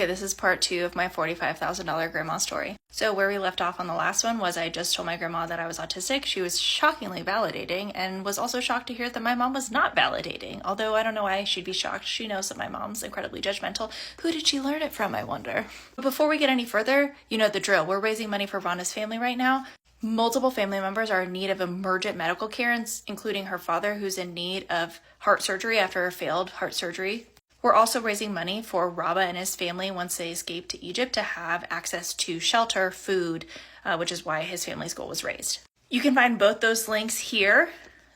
Okay, this is part 2 of my $45,000 grandma story. So where we left off on the last one was I just told my grandma that I was autistic. She was shockingly validating and was also shocked to hear that my mom was not validating. Although I don't know why she'd be shocked. She knows that my mom's incredibly judgmental. Who did she learn it from, I wonder? But before we get any further, you know the drill. We're raising money for Rhonda's family right now. Multiple family members are in need of emergent medical care, including her father, who's in need of heart surgery after a failed heart surgery. We're also raising money for Rabah and his family once they escape to Egypt to have access to shelter, food, which is why his family's goal was raised. You can find both those links here.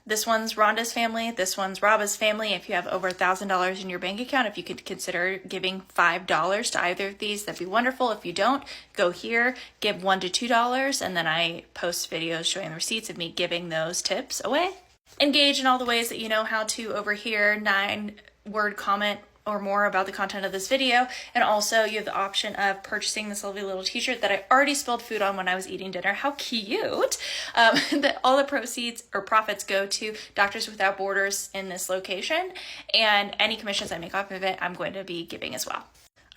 This one's Rhonda's family. This one's Rabah's family. If you have over $1,000 in your bank account, if you could consider giving $5 to either of these, that'd be wonderful. If you don't, go here, give $1 to $2, and then I post videos showing the receipts of me giving those tips away. Engage in all the ways that you know how to over here. 9-word comment or more about the content of this video, and also you have the option of purchasing this lovely little t-shirt that I already spilled food on when I was eating dinner. How cute! That all the proceeds or profits go to Doctors Without Borders in this location, and any commissions I make off of it I'm going to be giving as well.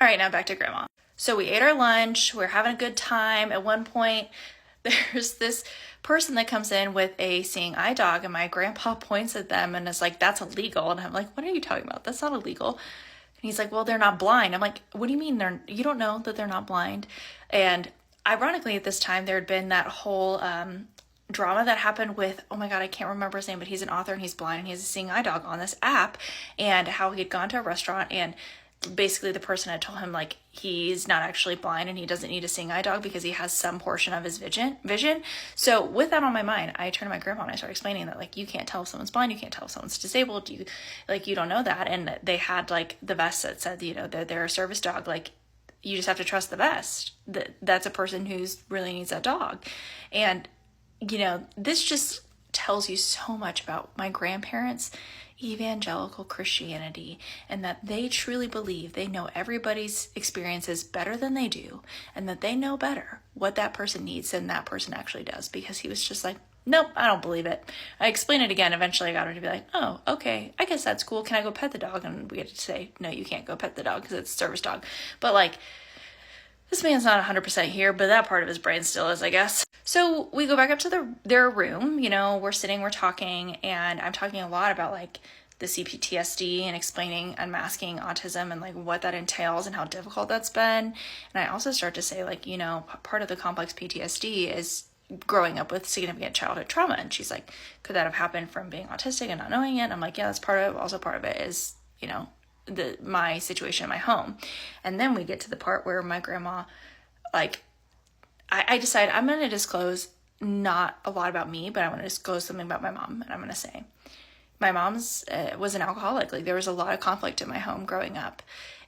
All right, now back to Grandma. So we ate our lunch, we're having a good time. At one point there's this person that comes in with a seeing eye dog, and my grandpa points at them and is like, that's illegal. And I'm like, what are you talking about? That's not illegal. And he's like, well, they're not blind. I'm like, what do you mean you don't know that they're not blind? And ironically at this time there had been that whole drama that happened with, oh my God, I can't remember his name, but he's an author and he's blind and he has a seeing eye dog on this app, and how he had gone to a restaurant and basically the person had told him like he's not actually blind and he doesn't need a seeing eye dog because he has some portion of his vision. So with that on my mind, I turned to my grandma and I started explaining that like you can't tell if someone's blind, you can't tell if someone's disabled, you don't know that. And they had like the vest that said, you know, they're a service dog, like you just have to trust the vest. That's a person who's really needs that dog. And you know, this just tells you so much about my grandparents' evangelical Christianity, and that they truly believe they know everybody's experiences better than they do, and that they know better what that person needs than that person actually does. Because he was just like, nope, I don't believe it. I explained it again. Eventually I got her to be like, oh, okay, I guess that's cool. Can I go pet the dog? And we had to say, no, you can't go pet the dog because it's a service dog. But like, this man's not 100% here, but that part of his brain still is, I guess. So we go back up to their room, you know, we're sitting, we're talking, and I'm talking a lot about like the CPTSD and explaining unmasking autism and like what that entails and how difficult that's been. And I also start to say like, you know, part of the complex PTSD is growing up with significant childhood trauma. And she's like, could that have happened from being autistic and not knowing it? And I'm like, yeah, that's part of it. Also part of it is, you know, my situation in my home. And then we get to the part where my grandma, like, I decide I'm going to disclose not a lot about me, but I want to disclose something about my mom. And I'm going to say my mom's was an alcoholic. Like there was a lot of conflict in my home growing up.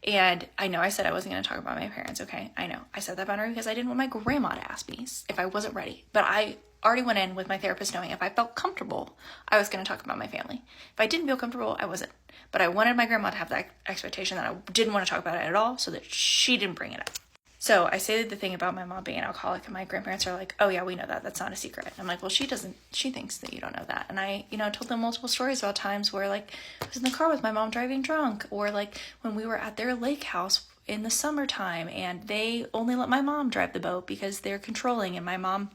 And I know I said I wasn't going to talk about my parents. Okay. I know I said that boundary because I didn't want my grandma to ask me if I wasn't ready, but I already went in with my therapist knowing if I felt comfortable, I was going to talk about my family. If I didn't feel comfortable, I wasn't. But I wanted my grandma to have that expectation that I didn't want to talk about it at all so that she didn't bring it up. So I say the thing about my mom being an alcoholic, and my grandparents are like, oh yeah, we know that. That's not a secret. And I'm like, well, she thinks that you don't know that. And I, you know, told them multiple stories about times where like I was in the car with my mom driving drunk, or like when we were at their lake house in the summertime and they only let my mom drive the boat because they're controlling. And my mom,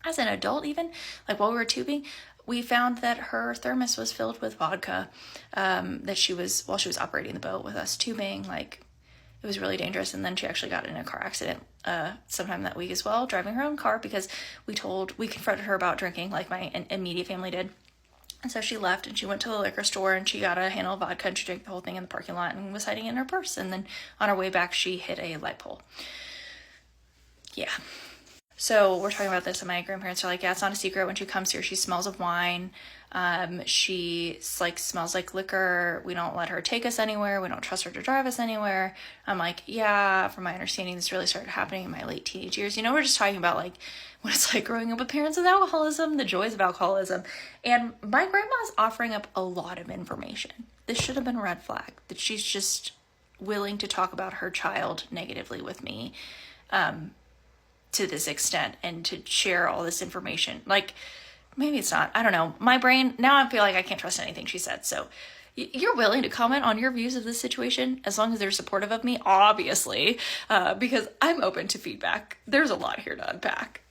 as an adult even, like while we were tubing, we found that her thermos was filled with vodka, while she was operating the boat with us tubing, like it was really dangerous. And then she actually got in a car accident sometime that week as well, driving her own car because we confronted her about drinking like my immediate family did. And so she left and she went to the liquor store and she got a handle of vodka and she drank the whole thing in the parking lot and was hiding it in her purse. And then on her way back, she hit a light pole. Yeah. So we're talking about this and my grandparents are like, yeah, it's not a secret. When she comes here, she smells of wine. She like smells like liquor. We don't let her take us anywhere. We don't trust her to drive us anywhere. I'm like, yeah, from my understanding, this really started happening in my late teenage years. You know, we're just talking about like what it's like growing up with parents with alcoholism, the joys of alcoholism. And my grandma's offering up a lot of information. This should have been a red flag, that she's just willing to talk about her child negatively with me, to this extent, and to share all this information. Like, maybe it's not, I don't know. My brain, now I feel like I can't trust anything she said. So You're willing to comment on your views of this situation as long as they're supportive of me, obviously, because I'm open to feedback. There's a lot here to unpack.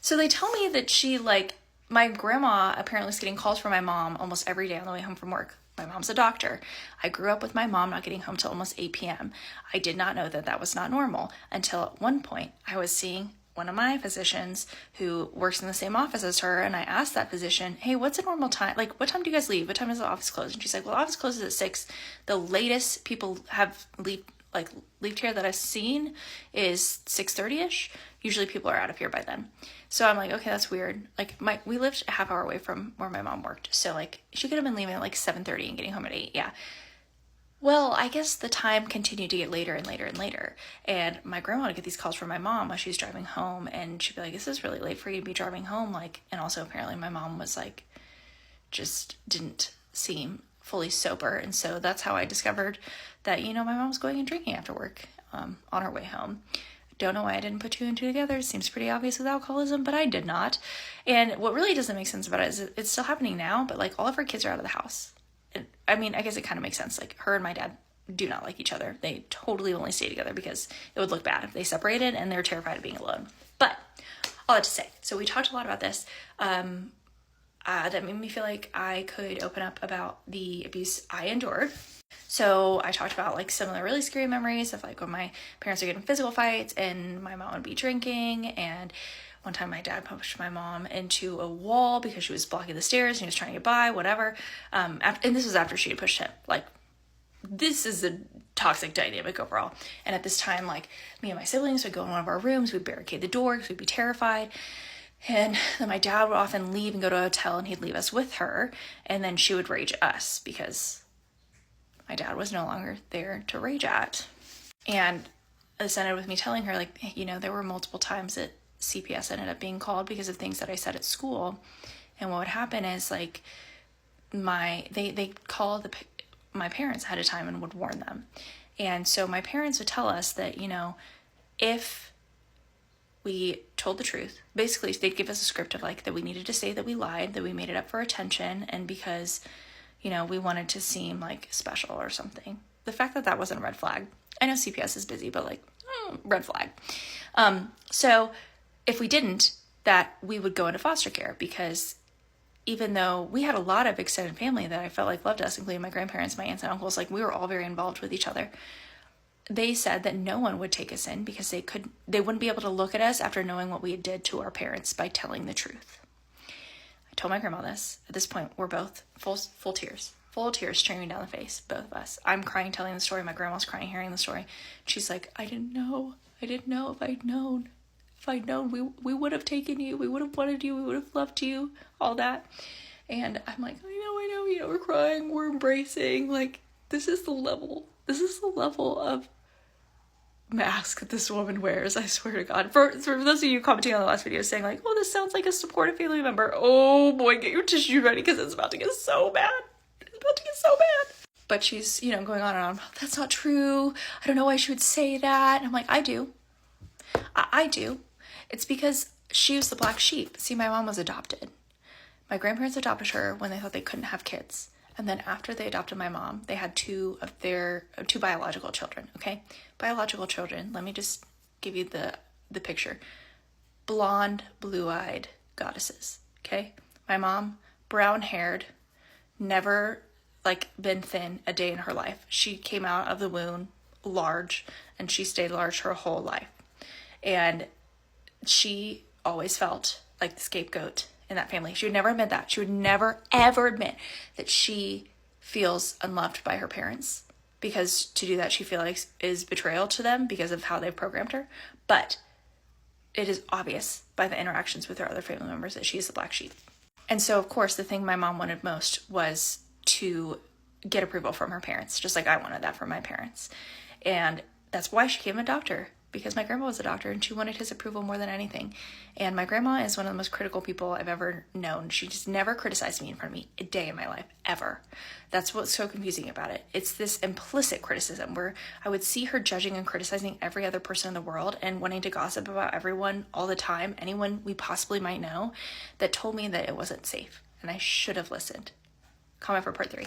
So they tell me that my grandma apparently is getting calls from my mom almost every day on the way home from work. My mom's a doctor. I grew up with my mom not getting home till almost 8 p.m. I did not know that that was not normal until at one point I was seeing one of my physicians who works in the same office as her, and I asked that physician, hey, what's a normal time? Like, what time do you guys leave? What time does the office close? And she's like, well, office closes at 6. The latest people have leaved here that I've seen is 6:30ish. Usually people are out of here by then. So I'm like, okay, that's weird. Like, we lived a half hour away from where my mom worked. So like, she could have been leaving at like 7:30 and getting home at 8. Yeah. Well, I guess the time continued to get later and later and later. And my grandma would get these calls from my mom while she was driving home. And she'd be like, this is really late for you to be driving home. Like, and also apparently my mom was like, just didn't seem fully sober. And so that's how I discovered that, my mom was going and drinking after work on her way home. Don't know why I didn't put 2 and 2 together. It seems pretty obvious with alcoholism, but I did not. And what really doesn't make sense about it is it's still happening now, but like all of her kids are out of the house. I mean, I guess it kind of makes sense. Like, her and my dad do not like each other. They totally only stay together because it would look bad if they separated, and they're terrified of being alone. But all that to say, so we talked a lot about this. That made me feel like I could open up about the abuse I endured. So I talked about like some of the really scary memories of like when my parents were getting physical fights and my mom would be drinking. And one time my dad pushed my mom into a wall because she was blocking the stairs and he was trying to get by, whatever. And this was after she had pushed him. Like, this is a toxic dynamic overall. And at this time, like, me and my siblings would go in one of our rooms, we'd barricade the door because we'd be terrified. And then my dad would often leave and go to a hotel, and he'd leave us with her. And then she would rage at us because my dad was no longer there to rage at. And this ended with me telling her, like, there were multiple times that CPS ended up being called because of things that I said at school. And what would happen is, like, they call my parents ahead of time and would warn them. And so my parents would tell us that, if we told the truth, basically they'd give us a script of like that we needed to say that we lied, that we made it up for attention, and because, we wanted to seem like special or something. The fact that wasn't a red flag. I know CPS is busy, but like, red flag. So if we didn't, that we would go into foster care, because even though we had a lot of extended family that I felt like loved us, including my grandparents, my aunts and uncles, like we were all very involved with each other. They said that no one would take us in because they wouldn't be able to look at us after knowing what we did to our parents by telling the truth. I told my grandma this. At this point, we're both full tears streaming down the face, both of us. I'm crying telling the story. My grandma's crying hearing the story. She's like, I didn't know if I'd known. If I'd known, we would have taken you. We would have wanted you. We would have loved you. All that. And I'm like, I know, we're crying. We're embracing. Like, this is the level of mask that this woman wears, I swear to God. For those of you commenting on the last video saying like, oh, this sounds like a supportive family member. Oh boy, get your tissue ready because it's about to get so bad. But she's, going on and on. That's not true. I don't know why she would say that. And I'm like, I do. I do. It's because she was the black sheep. See, my mom was adopted. My grandparents adopted her when they thought they couldn't have kids. And then after they adopted my mom, they had two biological children, okay? Biological children, let me just give you the picture. Blonde, blue-eyed goddesses, okay? My mom, brown-haired, never, been thin a day in her life. She came out of the womb large, and she stayed large her whole life. And she always felt like the scapegoat in that family. She would never admit that. She would never, ever admit that she feels unloved by her parents, because to do that she feels like is betrayal to them because of how they've programmed her. But it is obvious by the interactions with her other family members that she's the black sheep. And so, of course, the thing my mom wanted most was to get approval from her parents, just like I wanted that from my parents. And that's why she became a doctor, because my grandma was a doctor and she wanted his approval more than anything. And my grandma is one of the most critical people I've ever known. She just never criticized me in front of me a day in my life, ever. That's what's so confusing about it. It's this implicit criticism where I would see her judging and criticizing every other person in the world and wanting to gossip about everyone all the time, anyone we possibly might know, that told me that it wasn't safe and I should have listened. Comment for part 3.